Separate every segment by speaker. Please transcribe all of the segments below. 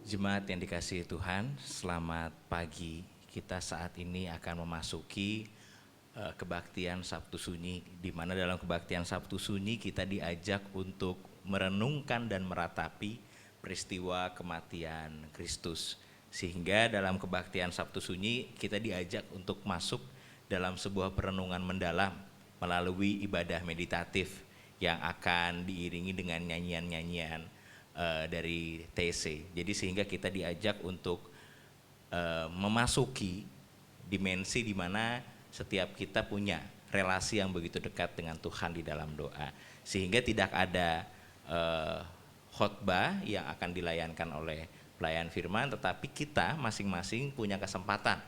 Speaker 1: Jemaat yang dikasihi Tuhan, selamat pagi. Kita saat ini akan memasuki kebaktian Sabtu Sunyi, di mana dalam kebaktian Sabtu Sunyi kita diajak untuk merenungkan dan meratapi peristiwa kematian Kristus. Sehingga dalam kebaktian Sabtu Sunyi kita diajak untuk masuk dalam sebuah perenungan mendalam melalui ibadah meditatif yang akan diiringi dengan nyanyian-nyanyian dari TC. Jadi sehingga kita diajak untuk memasuki dimensi di mana setiap kita punya relasi yang begitu dekat dengan Tuhan di dalam doa. Sehingga tidak ada khotbah yang akan dilayankan oleh pelayan firman, tetapi kita masing-masing punya kesempatan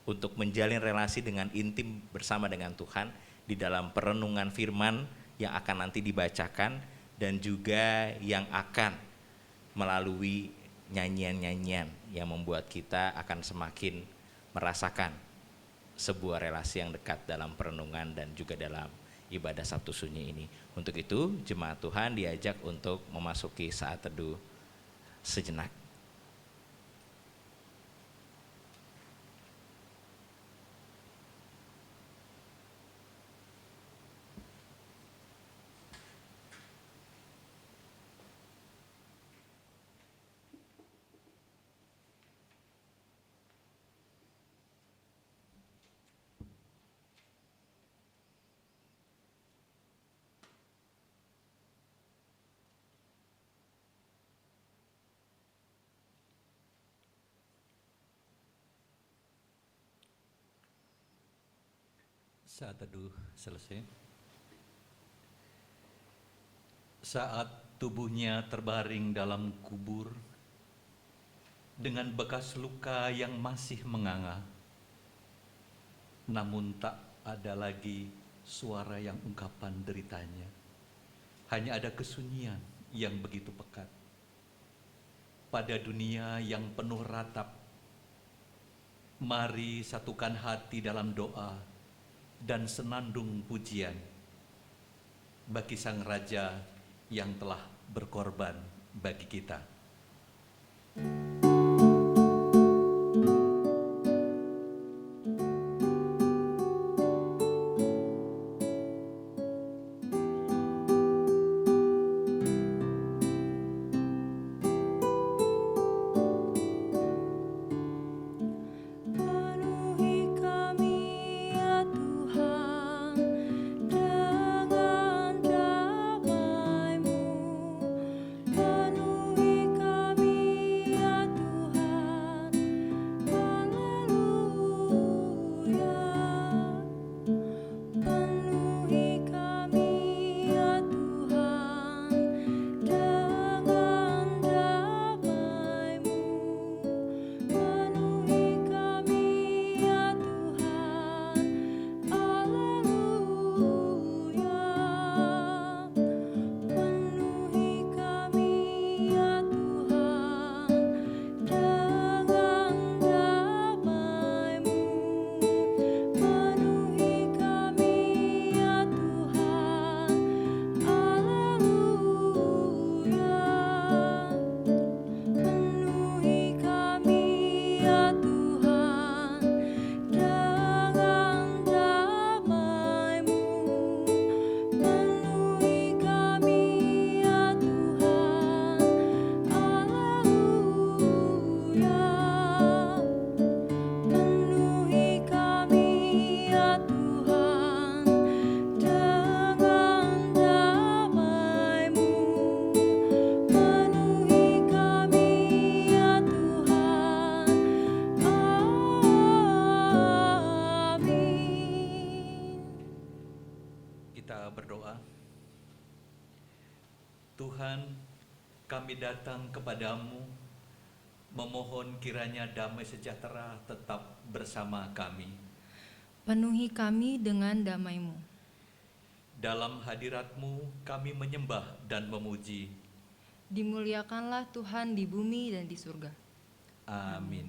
Speaker 1: untuk menjalin relasi dengan intim bersama dengan Tuhan di dalam perenungan firman yang akan nanti dibacakan dan juga yang akan melalui nyanyian-nyanyian yang membuat kita akan semakin merasakan sebuah relasi yang dekat dalam perenungan dan juga dalam ibadah Sabtu Sunyi ini. Untuk itu, jemaat Tuhan diajak untuk memasuki saat teduh sejenak.
Speaker 2: Saat teduh selesai. Saat tubuhnya terbaring dalam kubur dengan bekas luka yang masih menganga, namun tak ada lagi suara yang ungkapan deritanya. Hanya ada kesunyian yang begitu pekat. Pada dunia yang penuh ratap, mari satukan hati dalam doa dan senandung pujian bagi Sang Raja yang telah berkorban bagi kita. Tuhan, kami datang kepadamu, memohon kiranya damai sejahtera tetap bersama kami.
Speaker 3: Penuhi kami dengan damai-Mu.
Speaker 2: Dalam hadirat-Mu kami menyembah dan memuji.
Speaker 3: Dimuliakanlah Tuhan di bumi dan di surga.
Speaker 2: Amin.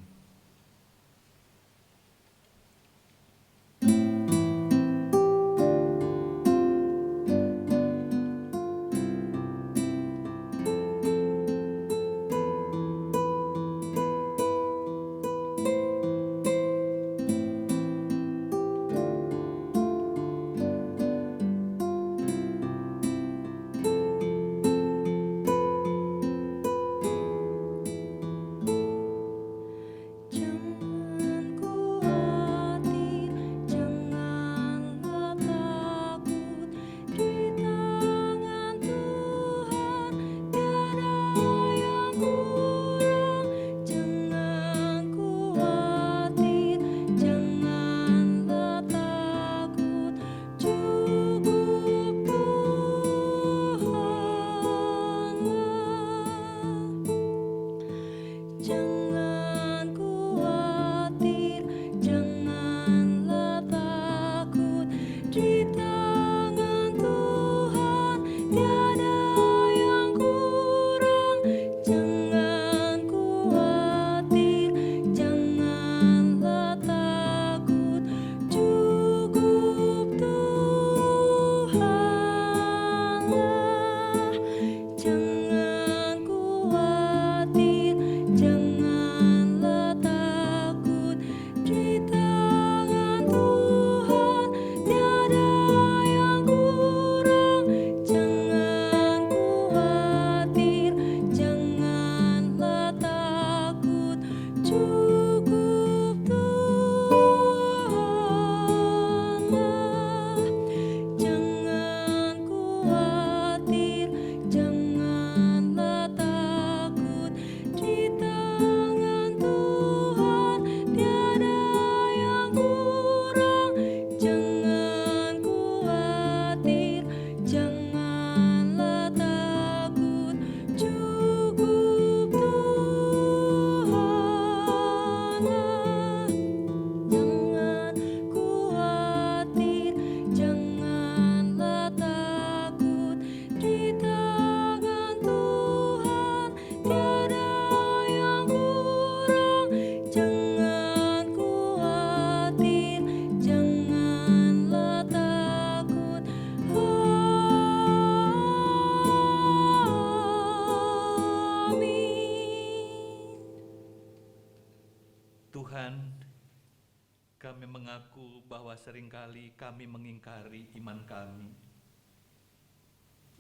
Speaker 2: bahwa seringkali kami mengingkari iman kami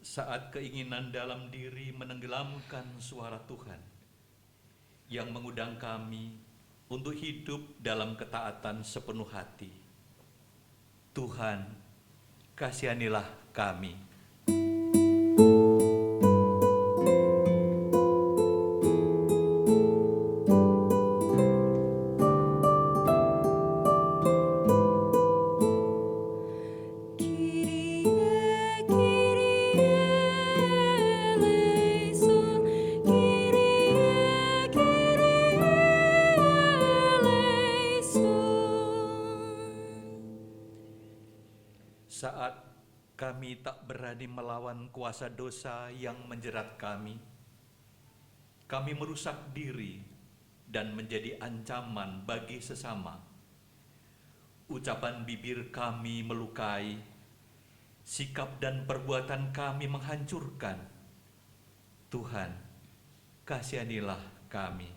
Speaker 2: saat keinginan dalam diri menenggelamkan suara Tuhan yang mengundang kami untuk hidup dalam ketaatan sepenuh hati. Tuhan, kasihanilah kami. Saat kami tak berani melawan kuasa dosa yang menjerat kami merusak diri dan menjadi ancaman bagi sesama. Ucapan bibir kami melukai, sikap dan perbuatan kami menghancurkan. Tuhan, kasihanilah kami.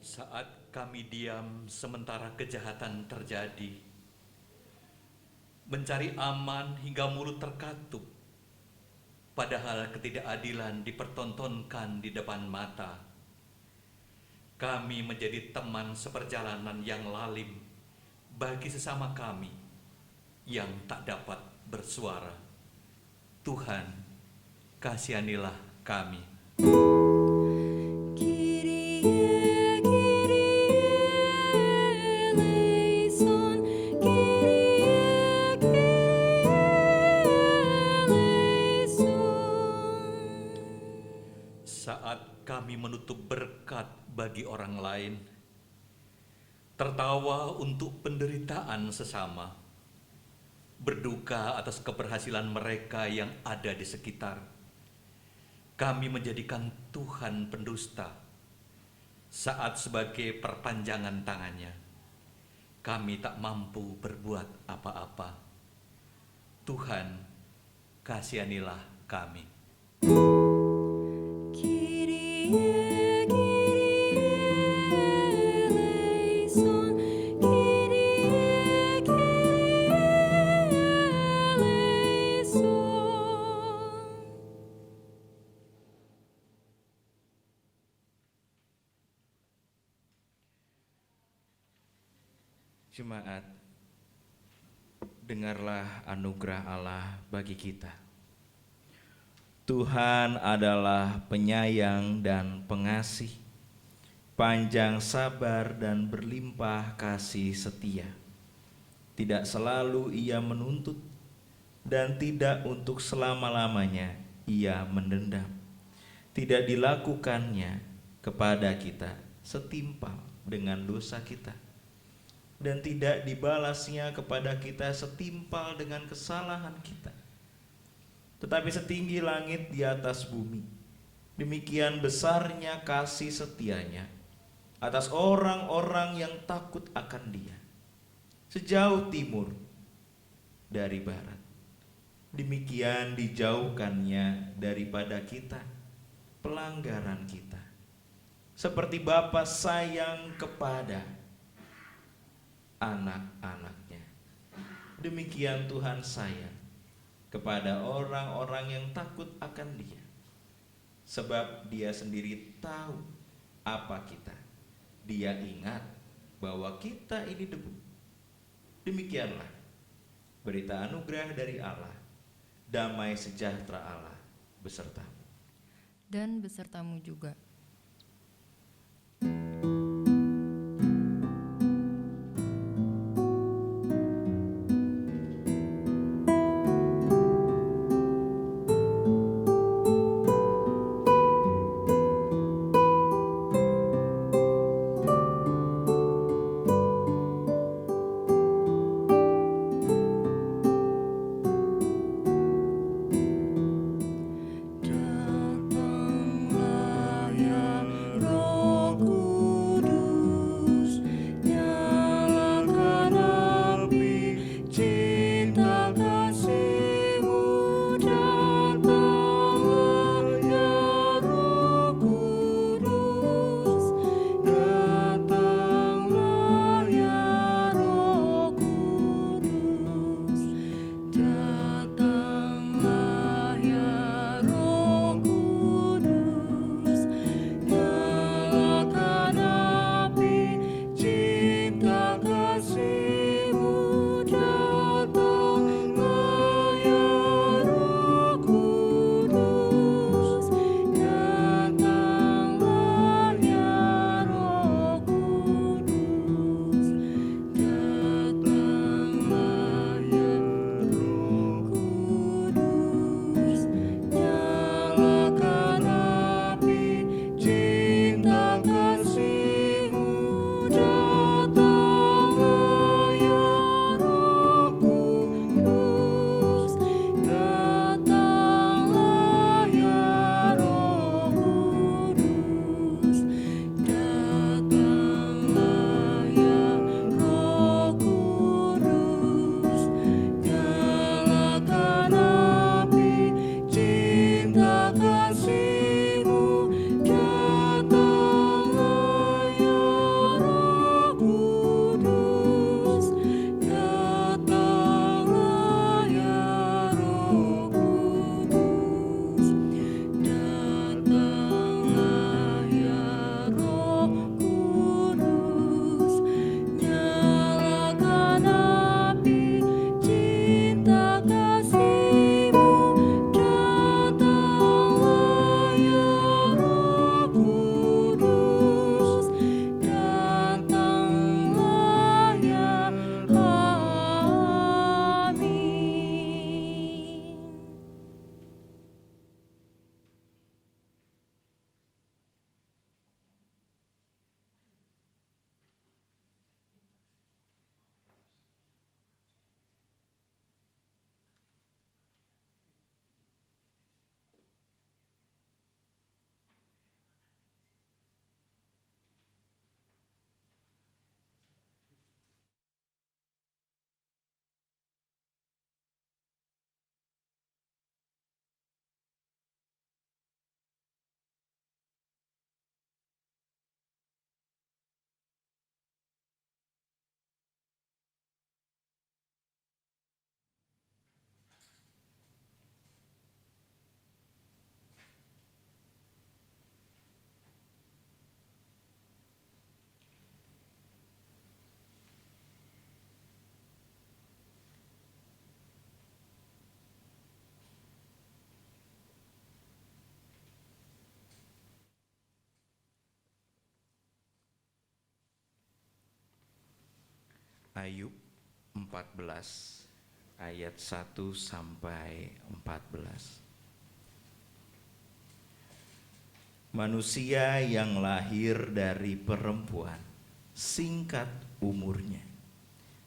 Speaker 2: Saat kami diam sementara kejahatan terjadi, mencari aman hingga mulut terkatup, padahal ketidakadilan dipertontonkan di depan mata, kami menjadi teman seperjalanan yang lalim bagi sesama kami yang tak dapat bersuara. Tuhan, kasihanilah kami. Saat kami menutup berkat bagi orang lain, tertawa untuk penderitaan sesama, berduka atas keberhasilan mereka yang ada di sekitar, kami menjadikan Tuhan pendusta. Saat sebagai perpanjangan tangannya, kami tak mampu berbuat apa-apa. Tuhan, kasihanilah kami.
Speaker 1: Jemaat, dengarlah anugerah Allah bagi kita. Tuhan adalah penyayang dan pengasih, panjang sabar dan berlimpah kasih setia. Tidak selalu Ia menuntut, dan tidak untuk selama-lamanya Ia mendendam. Tidak dilakukannya kepada kita setimpal dengan dosa kita, dan tidak dibalasnya kepada kita setimpal dengan kesalahan kita. Tetapi setinggi langit di atas bumi, demikian besarnya kasih setianya atas orang-orang yang takut akan Dia. Sejauh timur dari barat, demikian dijauhkannya daripada kita pelanggaran kita. Seperti Bapa sayang kepada anak-anaknya, demikian Tuhan sayang kepada orang-orang yang takut akan Dia, sebab Dia sendiri tahu apa kita. Dia ingat bahwa kita ini debu. Demikianlah berita anugerah dari Allah. Damai sejahtera Allah besertamu
Speaker 3: dan besertamu juga.
Speaker 4: Datanglah
Speaker 1: Ayub 14 ayat 1 sampai 14. Manusia yang lahir dari perempuan singkat umurnya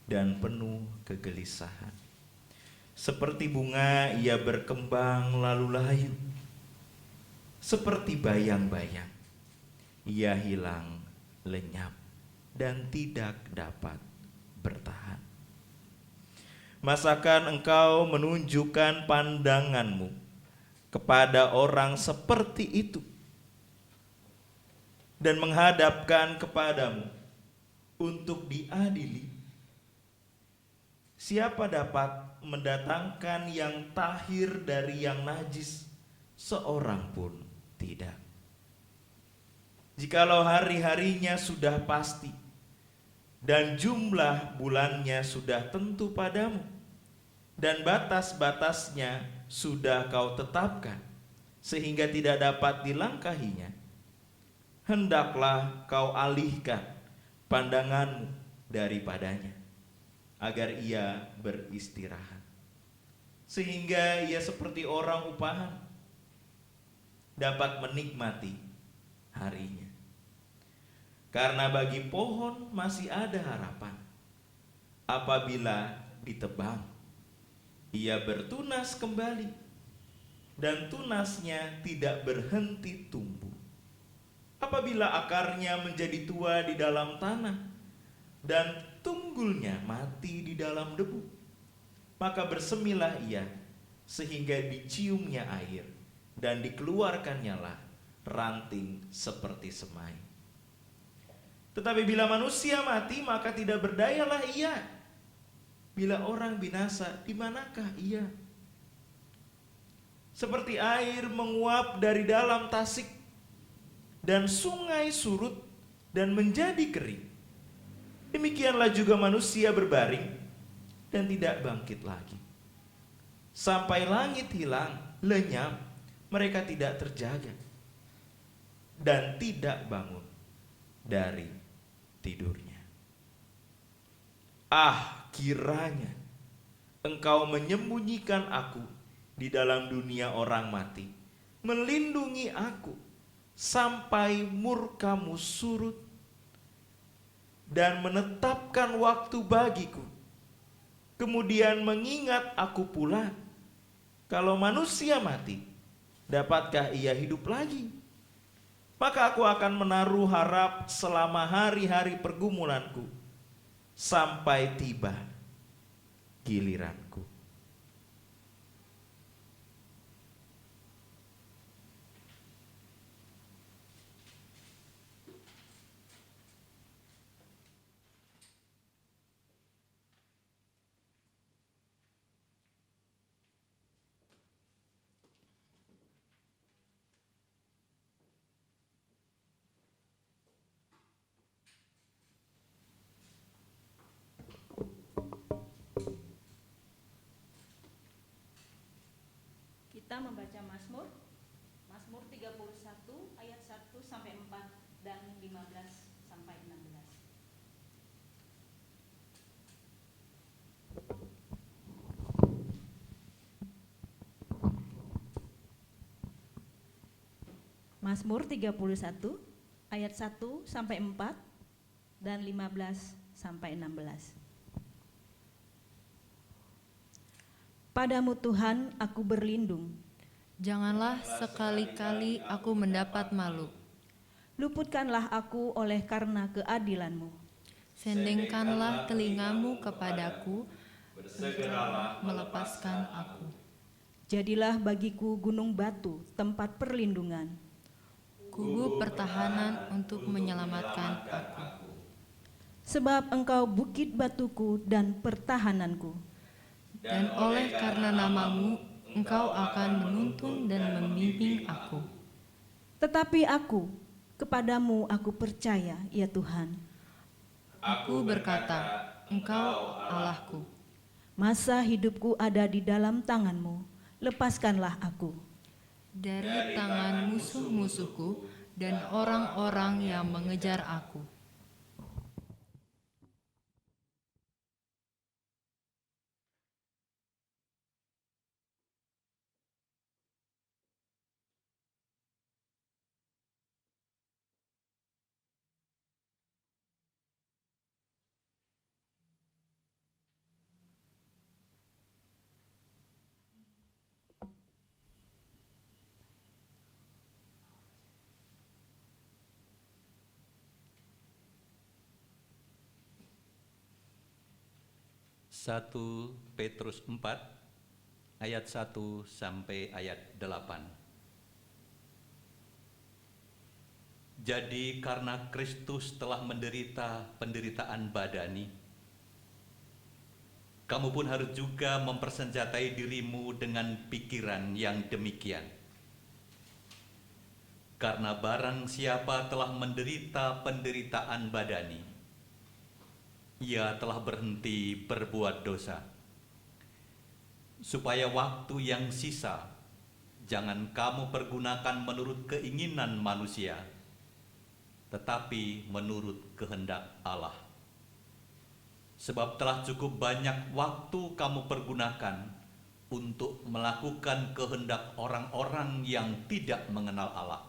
Speaker 1: dan penuh kegelisahan. Seperti bunga ia berkembang lalu layu, seperti bayang-bayang ia hilang lenyap dan tidak dapat bertahan. Masakan engkau menunjukkan pandanganmu kepada orang seperti itu dan menghadapkan kepadamu untuk diadili? Siapa dapat mendatangkan yang tahir dari yang najis? Seorang pun tidak. Jikalau hari-harinya sudah pasti dan jumlah bulannya sudah tentu padamu, dan batas-batasnya sudah kau tetapkan sehingga tidak dapat dilangkahinya, hendaklah kau alihkan pandanganmu daripadanya, agar ia beristirahat, sehingga ia seperti orang upahan dapat menikmati harinya. Karena bagi pohon masih ada harapan, apabila ditebang, ia bertunas kembali, dan tunasnya tidak berhenti tumbuh. Apabila akarnya menjadi tua di dalam tanah, dan tunggulnya mati di dalam debu, maka bersemilah ia, sehingga diciumnya air, dan dikeluarkannyalah ranting seperti semai. Tetapi bila manusia mati, maka tidak berdayalah ia. Bila orang binasa, di manakah ia? Seperti air menguap dari dalam tasik, dan sungai surut dan menjadi kering, demikianlah juga manusia berbaring dan tidak bangkit lagi. Sampai langit hilang, lenyap, mereka tidak terjaga dan tidak bangun dari tidurnya. Ah, kiranya engkau menyembunyikan aku di dalam dunia orang mati, melindungi aku sampai murkamu surut, dan menetapkan waktu bagiku, kemudian mengingat aku pula. Kalau manusia mati, dapatkah ia hidup lagi? Maka aku akan menaruh harap selama hari-hari pergumulanku, sampai tiba giliranku.
Speaker 4: Kita membaca Mazmur 31 ayat 1 sampai 4 dan 15 sampai 16. Mazmur 31 ayat 1 sampai 4 dan 15 sampai 16. Padamu Tuhan aku berlindung.
Speaker 3: Janganlah sekali-kali aku mendapat malu.
Speaker 4: Luputkanlah aku oleh karena keadilan-Mu.
Speaker 3: Sendengkanlah telingamu kepadaku, bersegeralah melepaskan aku.
Speaker 4: Jadilah bagiku gunung batu, tempat perlindungan.
Speaker 3: Kubu pertahanan untuk menyelamatkan aku.
Speaker 4: Sebab Engkau bukit batuku dan pertahananku.
Speaker 3: Dan oleh karena namamu, Engkau akan menuntun dan membimbing aku.
Speaker 4: Tetapi aku, kepadamu aku percaya, ya Tuhan.
Speaker 3: Aku berkata, Engkau Allahku.
Speaker 4: Masa hidupku ada di dalam tangan-Mu, lepaskanlah aku.
Speaker 3: Dari tangan musuh-musuhku dan orang-orang yang mengejar aku.
Speaker 2: 1 Petrus 4 ayat 1 sampai ayat 8. Jadi karena Kristus telah menderita penderitaan badani, kamu pun harus juga mempersenjatai dirimu dengan pikiran yang demikian. Karena barang siapa telah menderita penderitaan badani, ia telah berhenti berbuat dosa, supaya waktu yang sisa jangan kamu pergunakan menurut keinginan manusia, tetapi menurut kehendak Allah. Sebab telah cukup banyak waktu kamu pergunakan untuk melakukan kehendak orang-orang yang tidak mengenal Allah.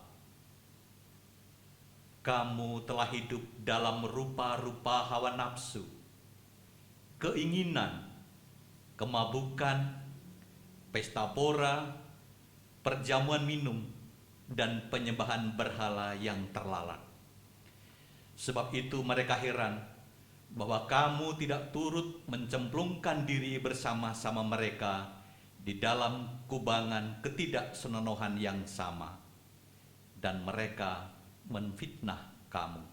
Speaker 2: Kamu telah hidup dalam rupa-rupa hawa nafsu, keinginan, kemabukan, pesta pora, perjamuan minum, dan penyembahan berhala yang terlarang. Sebab itu mereka heran bahwa kamu tidak turut mencemplungkan diri bersama-sama mereka di dalam kubangan ketidaksenonohan yang sama, dan mereka menfitnah kamu.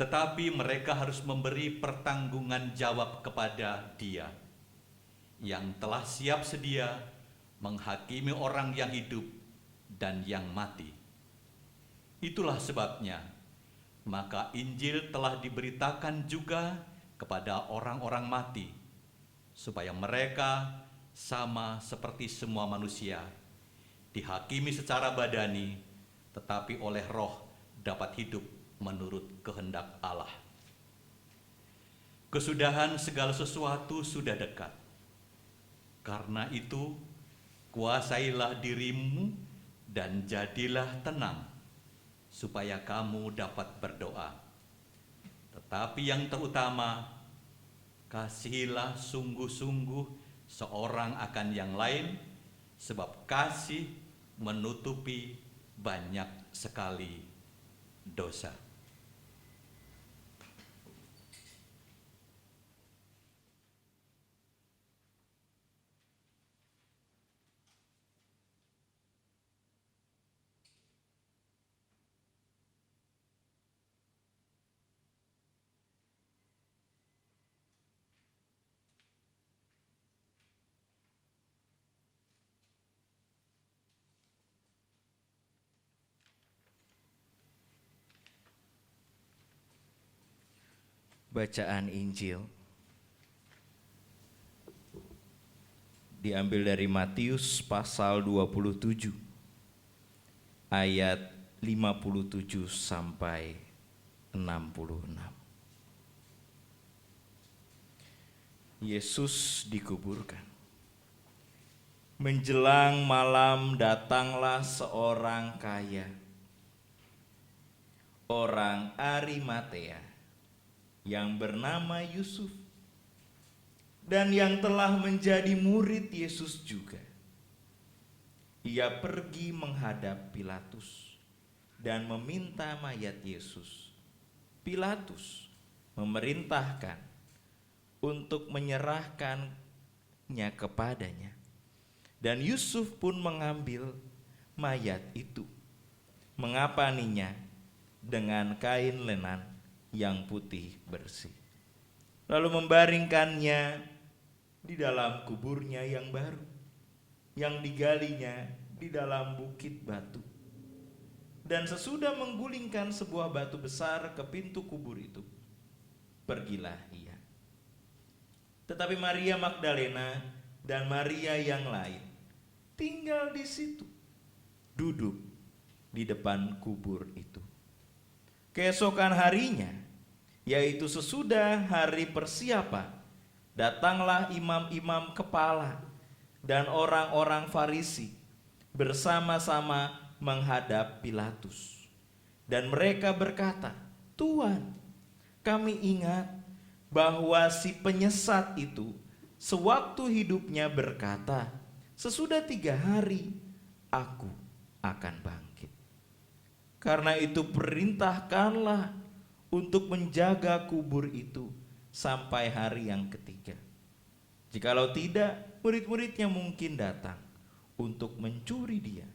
Speaker 2: Tetapi mereka harus memberi pertanggungan jawab kepada Dia yang telah siap sedia menghakimi orang yang hidup dan yang mati. Itulah sebabnya maka Injil telah diberitakan juga kepada orang-orang mati, supaya mereka sama seperti semua manusia, dihakimi secara badani, tetapi oleh Roh dapat hidup menurut kehendak Allah. Kesudahan segala sesuatu sudah dekat. Karena itu, kuasailah dirimu dan jadilah tenang, supaya kamu dapat berdoa. Tetapi yang terutama, kasihilah sungguh-sungguh seorang akan yang lain, sebab kasih menutupi banyak sekali dosa.
Speaker 1: Bacaan Injil diambil dari Matius pasal 27 ayat 57 sampai 66. Yesus dikuburkan. Menjelang malam datanglah seorang kaya, orang Arimatea, yang bernama Yusuf, dan yang telah menjadi murid Yesus juga. Ia pergi menghadap Pilatus dan meminta mayat Yesus. Pilatus memerintahkan untuk menyerahkannya kepadanya, dan Yusuf pun mengambil mayat itu, mengapaninya dengan kain lenan yang putih bersih, lalu membaringkannya di dalam kuburnya yang baru, yang digalinya di dalam bukit batu. Dan sesudah menggulingkan sebuah batu besar ke pintu kubur itu, pergilah ia. Tetapi Maria Magdalena dan Maria yang lain tinggal di situ, duduk di depan kubur itu. Keesokan harinya, yaitu sesudah hari persiapan, datanglah imam-imam kepala dan orang-orang Farisi bersama-sama menghadap Pilatus. Dan mereka berkata, "Tuan, kami ingat bahwa si penyesat itu sewaktu hidupnya berkata, 'Sesudah 3 hari aku akan bangkit.' Karena itu perintahkanlah untuk menjaga kubur itu sampai hari yang ketiga. Jikalau tidak, murid-muridnya mungkin datang untuk mencuri dia,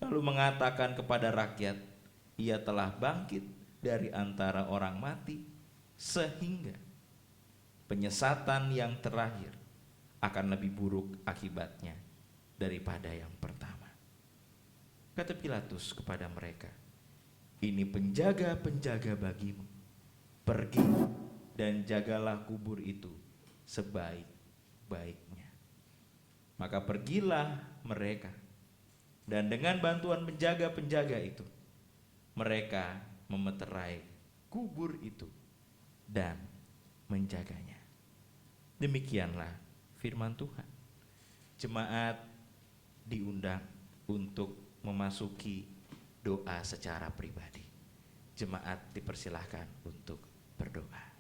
Speaker 1: lalu mengatakan kepada rakyat, ia telah bangkit dari antara orang mati, sehingga penyesatan yang terakhir akan lebih buruk akibatnya daripada yang pertama. Kata Pilatus kepada mereka, ini penjaga-penjaga bagimu, pergi dan jagalah kubur itu sebaik-baiknya. Maka pergilah mereka, dan dengan bantuan penjaga-penjaga itu, mereka memeterai kubur itu dan menjaganya. Demikianlah firman Tuhan. Jemaat diundang untuk memasuki doa secara pribadi. Jemaat dipersilahkan untuk berdoa.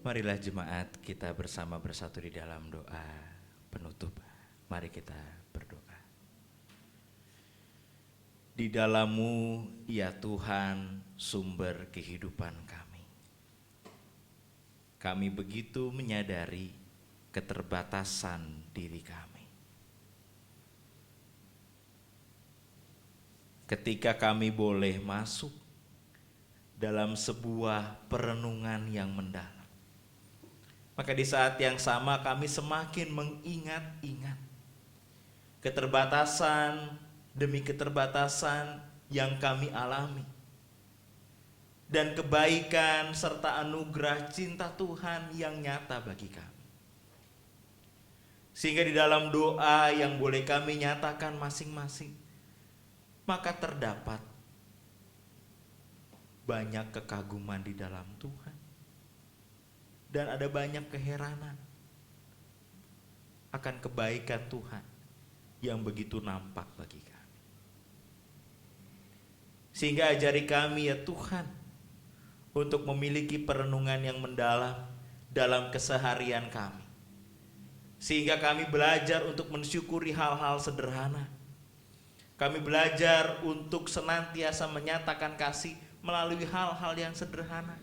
Speaker 1: Marilah jemaat kita bersama bersatu di dalam doa penutup. Mari kita berdoa. Di dalam-Mu, ya Tuhan, sumber kehidupan kami. Kami begitu menyadari keterbatasan diri kami. Ketika kami boleh masuk dalam sebuah perenungan yang mendalam, maka di saat yang sama kami semakin mengingat-ingat keterbatasan demi keterbatasan yang kami alami, dan kebaikan serta anugerah cinta Tuhan yang nyata bagi kami. Sehingga di dalam doa yang boleh kami nyatakan masing-masing, maka terdapat banyak kekaguman di dalam Tuhan, dan ada banyak keheranan akan kebaikan Tuhan yang begitu nampak bagi kami. Sehingga ajari kami ya Tuhan, untuk memiliki perenungan yang mendalam dalam keseharian kami, sehingga kami belajar untuk mensyukuri hal-hal sederhana. Kami belajar untuk senantiasa menyatakan kasih melalui hal-hal yang sederhana,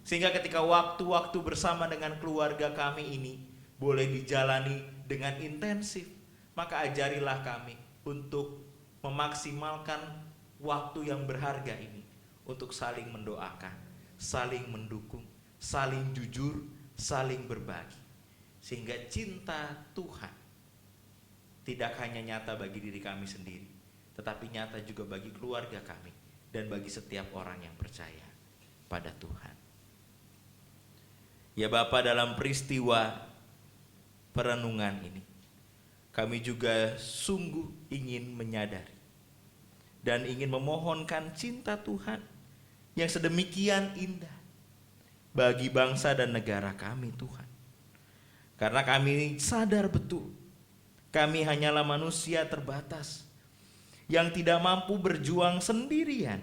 Speaker 1: sehingga ketika waktu-waktu bersama dengan keluarga kami ini boleh dijalani dengan intensif, maka ajarilah kami untuk memaksimalkan waktu yang berharga ini untuk saling mendoakan, saling mendukung, saling jujur, saling berbagi, sehingga cinta Tuhan tidak hanya nyata bagi diri kami sendiri, tetapi nyata juga bagi keluarga kami dan bagi setiap orang yang percaya pada Tuhan. Ya Bapa, dalam peristiwa perenungan ini, kami juga sungguh ingin menyadari dan ingin memohonkan cinta Tuhan yang sedemikian indah bagi bangsa dan negara kami Tuhan. Karena kami sadar betul, kami hanyalah manusia terbatas yang tidak mampu berjuang sendirian.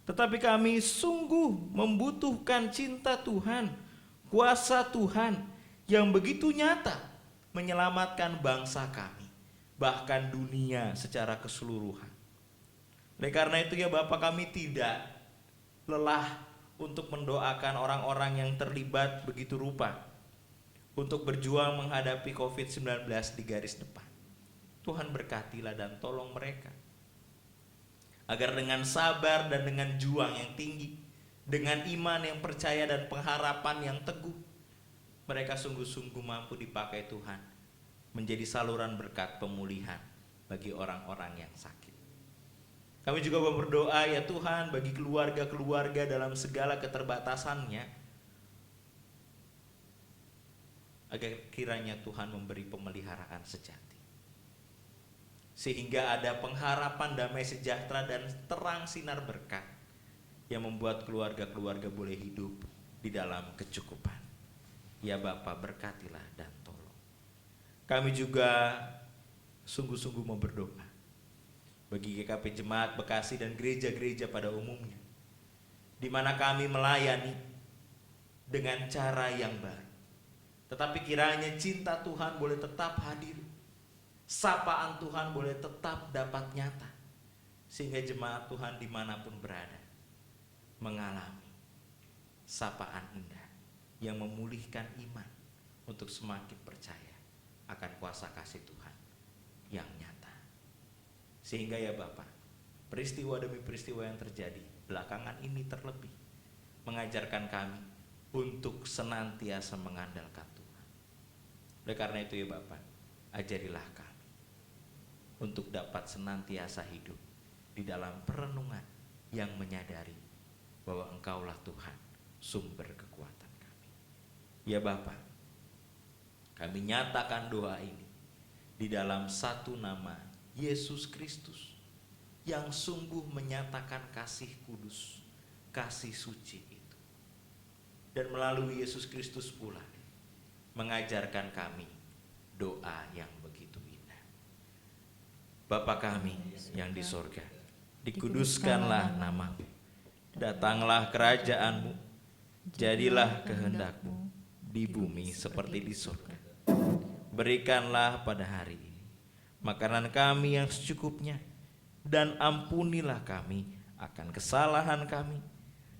Speaker 1: Tetapi kami sungguh membutuhkan cinta Tuhan, kuasa Tuhan yang begitu nyata menyelamatkan bangsa kami, bahkan dunia secara keseluruhan. Oleh karena itu ya Bapak, kami tidak lelah untuk mendoakan orang-orang yang terlibat begitu rupa untuk berjuang menghadapi COVID-19 di garis depan. Tuhan berkatilah dan tolong mereka, agar dengan sabar dan dengan juang yang tinggi, dengan iman yang percaya dan pengharapan yang teguh, mereka sungguh-sungguh mampu dipakai Tuhan menjadi saluran berkat pemulihan bagi orang-orang yang sakit. Kami juga berdoa ya Tuhan bagi keluarga-keluarga dalam segala keterbatasannya, agar kiranya Tuhan memberi pemeliharaan sejati, sehingga ada pengharapan damai sejahtera dan terang sinar berkat yang membuat keluarga-keluarga boleh hidup di dalam kecukupan. Ya Bapa, berkatilah dan tolong. Kami juga sungguh-sungguh mau berdoa bagi GKP Jemaat Bekasi dan gereja-gereja pada umumnya, di mana kami melayani dengan cara yang baru. Tetapi kiranya cinta Tuhan boleh tetap hadir, sapaan Tuhan boleh tetap dapat nyata, sehingga jemaat Tuhan dimanapun berada mengalami sapaan indah yang memulihkan iman untuk semakin percaya akan kuasa kasih Tuhan yang nyata. Sehingga ya Bapak, peristiwa demi peristiwa yang terjadi belakangan ini terlebih mengajarkan kami untuk senantiasa mengandalkan Tuhan. Oleh karena itu ya Bapak, ajarilah kami untuk dapat senantiasa hidup di dalam perenungan yang menyadari bahwa Engkaulah Tuhan, sumber kekuatan kami. Ya Bapak, kami nyatakan doa ini di dalam satu nama Yesus Kristus yang sungguh menyatakan kasih kudus, kasih suci itu. Dan melalui Yesus Kristus pula mengajarkan kami doa yang begitu indah. Bapa kami yang di sorga, dikuduskanlah namamu, datanglah kerajaanmu, jadilah kehendakmu di bumi seperti di sorga. Berikanlah pada hari ini makanan kami yang secukupnya, dan ampunilah kami akan kesalahan kami,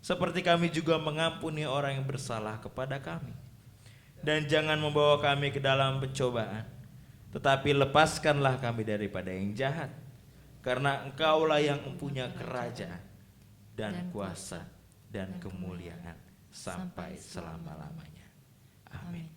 Speaker 1: seperti kami juga mengampuni orang yang bersalah kepada kami. Dan jangan membawa kami ke dalam pencobaan, tetapi lepaskanlah kami daripada yang jahat, karena Engkaulah yang mempunyai kerajaan dan kuasa dan kemuliaan sampai selama-lamanya. Amin.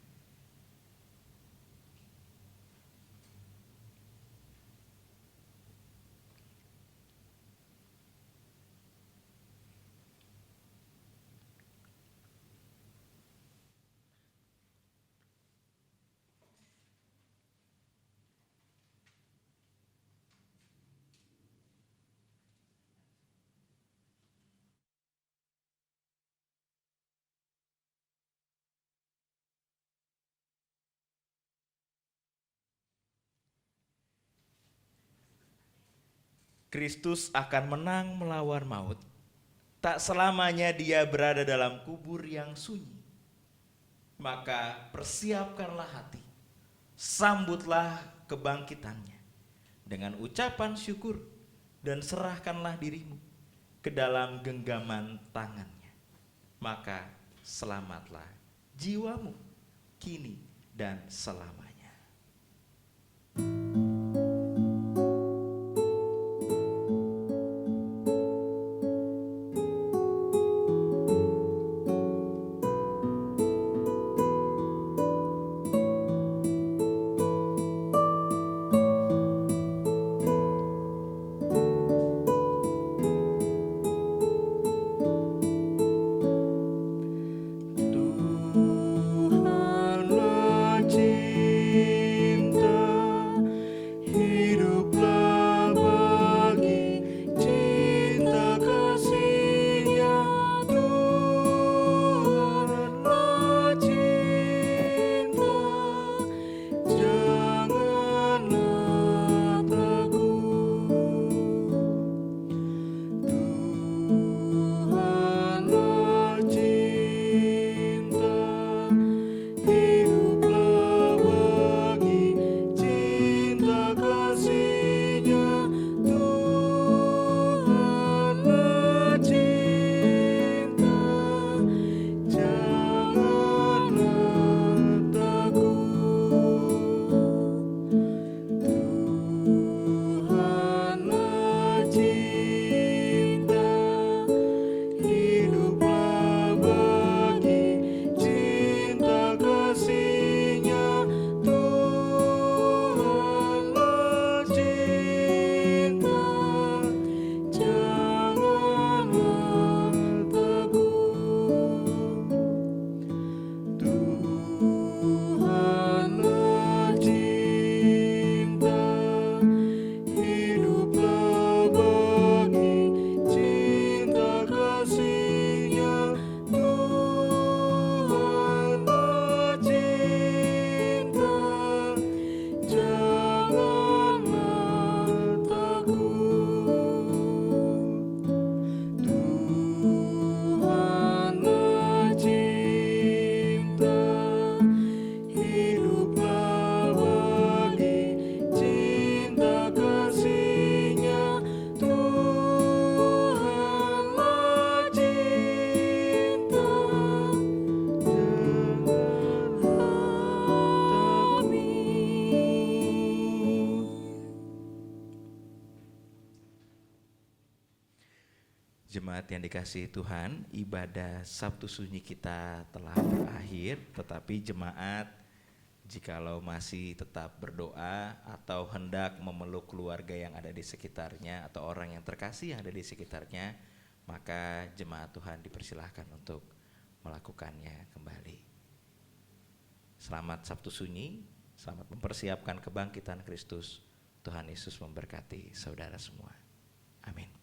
Speaker 1: Kristus akan menang melawan maut. Tak selamanya dia berada dalam kubur yang sunyi. Maka persiapkanlah hati, sambutlah kebangkitannya dengan ucapan syukur, dan serahkanlah dirimu ke dalam genggaman tangannya. Maka selamatlah jiwamu kini dan selamanya.
Speaker 5: Tuhanlah cinta, hiduplah bagi cinta kasih-Nya. Tuhanlah cinta, janganlah takut. Tuhanlah cinta, hiduplah bagi cinta kasih-Nya. Tuhanlah cinta, janganlah takut. Tuhanlah cinta, hiduplah bagi cinta kasih-Nya. Tuhanlah cinta, janganlah takut. Tuhanlah cinta, hiduplah bagi cinta kasih-Nya. Tuhanlah cinta, janganlah takut. Tuhanlah cinta, hiduplah bagi cinta kasih-Nya. Tuhanlah cinta, amin.
Speaker 1: Jemaat yang dikasihi Tuhan, ibadah Sabtu Sunyi kita telah berakhir, tetapi jemaat jikalau masih tetap berdoa atau hendak memeluk keluarga yang ada di sekitarnya atau orang yang terkasih yang ada di sekitarnya, maka jemaat Tuhan dipersilahkan untuk melakukannya kembali. Selamat Sabtu Sunyi, selamat mempersiapkan kebangkitan Kristus. Tuhan Yesus memberkati saudara semua. Amin.